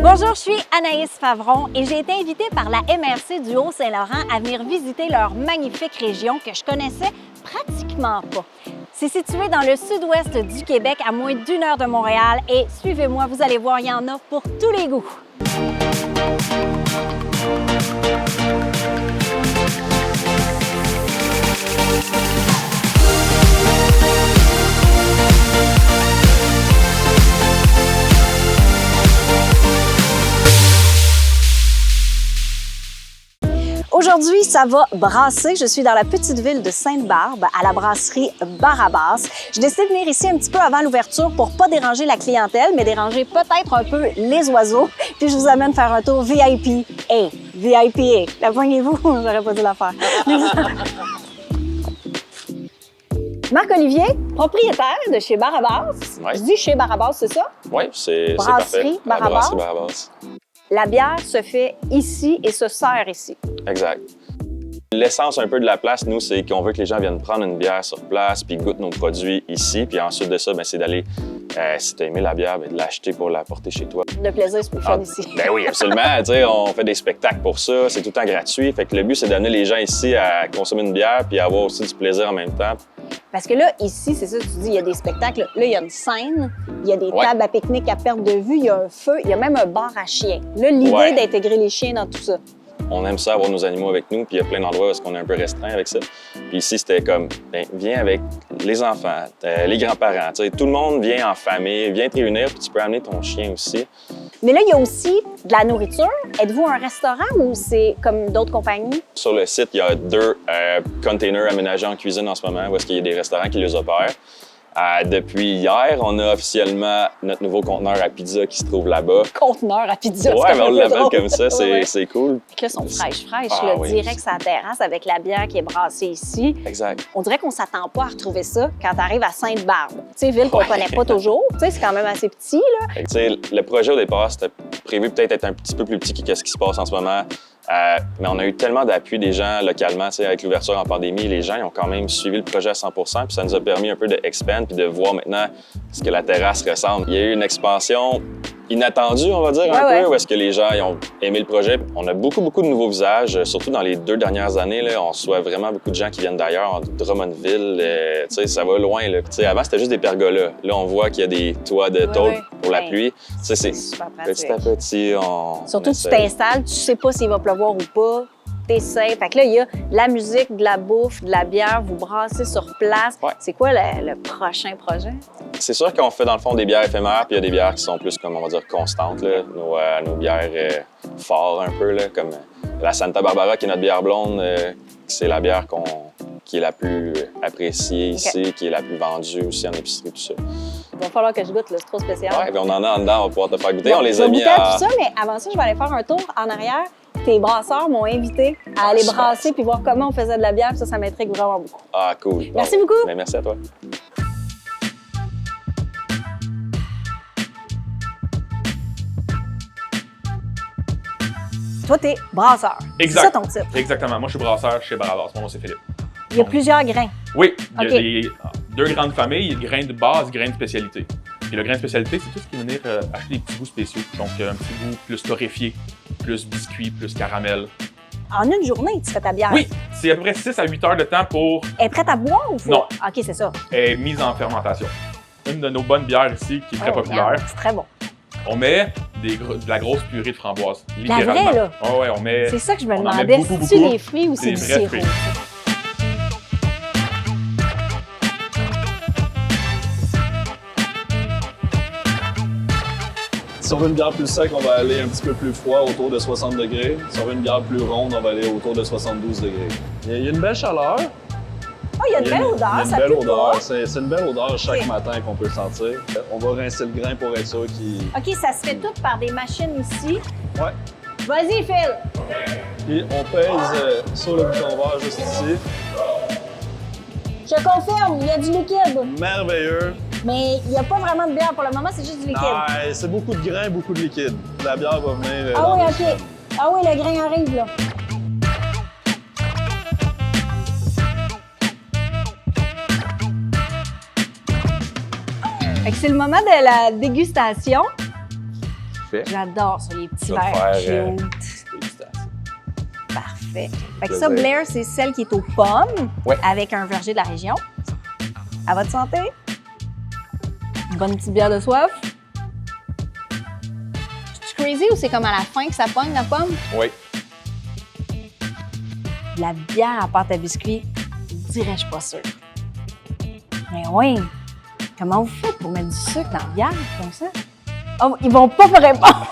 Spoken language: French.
Bonjour, je suis Anaïs Favron et j'ai été invitée par la MRC du Haut-Saint-Laurent à venir visiter leur magnifique région que je connaissais pratiquement pas. C'est situé dans le sud-ouest du Québec, à moins d'1 heure de Montréal et suivez-moi, vous allez voir, il y en a pour tous les goûts. Aujourd'hui, ça va brasser. Je suis dans la petite ville de Sainte-Barbe, à la brasserie Barabas. J'ai décidé de venir ici un petit peu avant l'ouverture pour pas déranger la clientèle, mais déranger peut-être un peu les oiseaux. Puis je vous amène faire un tour VIP. Hey, VIP, la poignez-vous, j'aurais pas dû la faire. Marc-Olivier, propriétaire de chez Barabas. Ouais. Je dis chez Barabas, c'est ça? Oui, c'est parfait. Brasserie Barabas. Brasserie Barabas. La bière se fait ici et se sert ici. Exact. L'essence un peu de la place, nous, c'est qu'on veut que les gens viennent prendre une bière sur place puis goûtent nos produits ici. Puis ensuite de ça, c'est d'aller, si tu as aimé la bière, de l'acheter pour la porter chez toi. Le plaisir, c'est plus fun ici. Ben oui, absolument. On fait des spectacles pour ça. C'est tout le temps gratuit. Fait que le but, c'est d'amener les gens ici à consommer une bière puis à avoir aussi du plaisir en même temps. Parce que là, ici, c'est ça, tu dis, il y a des spectacles. Là, il y a une scène, il y a des tables à pique-nique à perte de vue, il y a un feu, il y a même un bar à chiens. Là, l'idée d'intégrer les chiens dans tout ça. On aime ça, avoir nos animaux avec nous, puis il y a plein d'endroits où on est un peu restreint avec ça. Puis ici, c'était comme, viens avec les enfants, les grands-parents. Tout le monde vient en famille, viens te réunir, puis tu peux amener ton chien aussi. Mais là, il y a aussi de la nourriture. Êtes-vous un restaurant ou c'est comme d'autres compagnies? Sur le site, il y a 2 containers aménagés en cuisine en ce moment, où est-ce qu'il y a des restaurants qui les opèrent. Depuis hier, on a officiellement notre nouveau conteneur à pizza qui se trouve là-bas. Conteneur à pizza, ouais, mais on l'appelle comme ça, c'est cool. Puis là, ils sont fraîches, direct sur la terrasse avec la bière qui est brassée ici. Exact. On dirait qu'on s'attend pas à retrouver ça quand tu arrives à Sainte-Barbe. Tu sais, ville qu'on connaît pas toujours. Tu sais, c'est quand même assez petit, là. Tu sais, le projet au départ, c'était prévu peut-être être un petit peu plus petit que ce qui se passe en ce moment. Mais on a eu tellement d'appui des gens localement, avec l'ouverture en pandémie, les gens ils ont quand même suivi le projet à 100 puis ça nous a permis un peu de expand puis de voir maintenant ce que la terrasse ressemble. Il y a eu une expansion inattendue, on va dire, un peu, où est-ce que les gens ils ont aimé le projet. On a beaucoup de nouveaux visages, surtout dans les 2 dernières années. Là, on reçoit vraiment beaucoup de gens qui viennent d'ailleurs, de Drummondville, ça va loin. Là. Avant, c'était juste des pergolas. Là, on voit qu'il y a des toits de tôle pour la pluie. C'est super pratique. Petit à petit, surtout, tu t'installes, tu sais pas s'il va pleuvoir ou pas. T'essaies. Fait que là, il y a de la musique, de la bouffe, de la bière, vous brassez sur place. Ouais. C'est quoi le prochain projet? C'est sûr qu'on fait dans le fond des bières éphémères, puis il y a des bières qui sont plus, comme on va dire, constantes. Là. Nos bières fortes un peu, là, comme la Santa Barbara, qui est notre bière blonde, c'est la bière qui est la plus appréciée ici, qui est la plus vendue aussi en épicerie, tout ça. Il va falloir que je goûte, là, c'est trop spécial. Oui, puis on en a en dedans, on va pouvoir te faire goûter. Bon, on les a mis à tout ça, mais avant ça, je vais aller faire un tour en arrière. Tes brasseurs m'ont invité à aller brasser puis voir comment on faisait de la bière. Ça m'intrigue vraiment beaucoup. Ah, cool. Merci beaucoup. Bien, merci à toi. Toi, t'es brasseur. Exact. C'est ça ton titre. Exactement. Moi, je suis brasseur chez Barabas. Mon nom, c'est Philippe. Il y a plusieurs grains. Oui. Il y a 2 grandes familles, grains de base, grains de spécialité. Puis le grain de spécialité, c'est tout ce qui va venir acheter des petits goûts spéciaux. Donc, un petit goût plus torréfié, plus biscuit, plus caramel. En une journée, tu fais ta bière? Oui. C'est à peu près 6 à 8 heures de temps pour... Elle est prête à boire ou faut... Non. OK, c'est ça. Elle est mise en fermentation. Une de nos bonnes bières ici, qui est très populaire. C'est très bon. On met de la grosse purée de framboise, littéralement. La vraie, là? Oh, ouais, on met... C'est ça que je me demandais. C'est-tu des fruits ou c'est du sirop? Fruits. Si on veut une bière plus sec, on va aller un petit peu plus froid, autour de 60 degrés. Si on veut une bière plus ronde, on va aller autour de 72 degrés. Il y a une belle chaleur. Oh, il y a une belle odeur, ça pue pas. C'est une belle odeur chaque matin qu'on peut sentir. On va rincer le grain pour être sûr qu'il... OK, ça se fait tout par des machines ici. Ouais. Vas-y, Phil. Et on pèse sur le bouton vert juste ici. Je confirme, il y a du liquide. Merveilleux. Mais il n'y a pas vraiment de bière pour le moment, c'est juste du liquide. Ah, c'est beaucoup de grains, beaucoup de liquide. La bière va venir... Ah oui, OK. Ah oui, le grain arrive, là. Fait que c'est le moment de la dégustation. Parfait. J'adore ça, les petits Je vais te verres faire, cute. Dégustation. Parfait. Fait que ça, Plaisir. Blair, c'est celle qui est aux pommes, Ouais. avec un verger de la région. À votre santé. Une bonne petite bière de soif. C'est crazy ou c'est comme à la fin que ça pogne la pomme? Oui. La bière à pâte à biscuits, dirais-je pas sûr. Mais oui, comment vous faites pour mettre du sucre dans la bière comme ça? Oh, ils vont pas me répondre!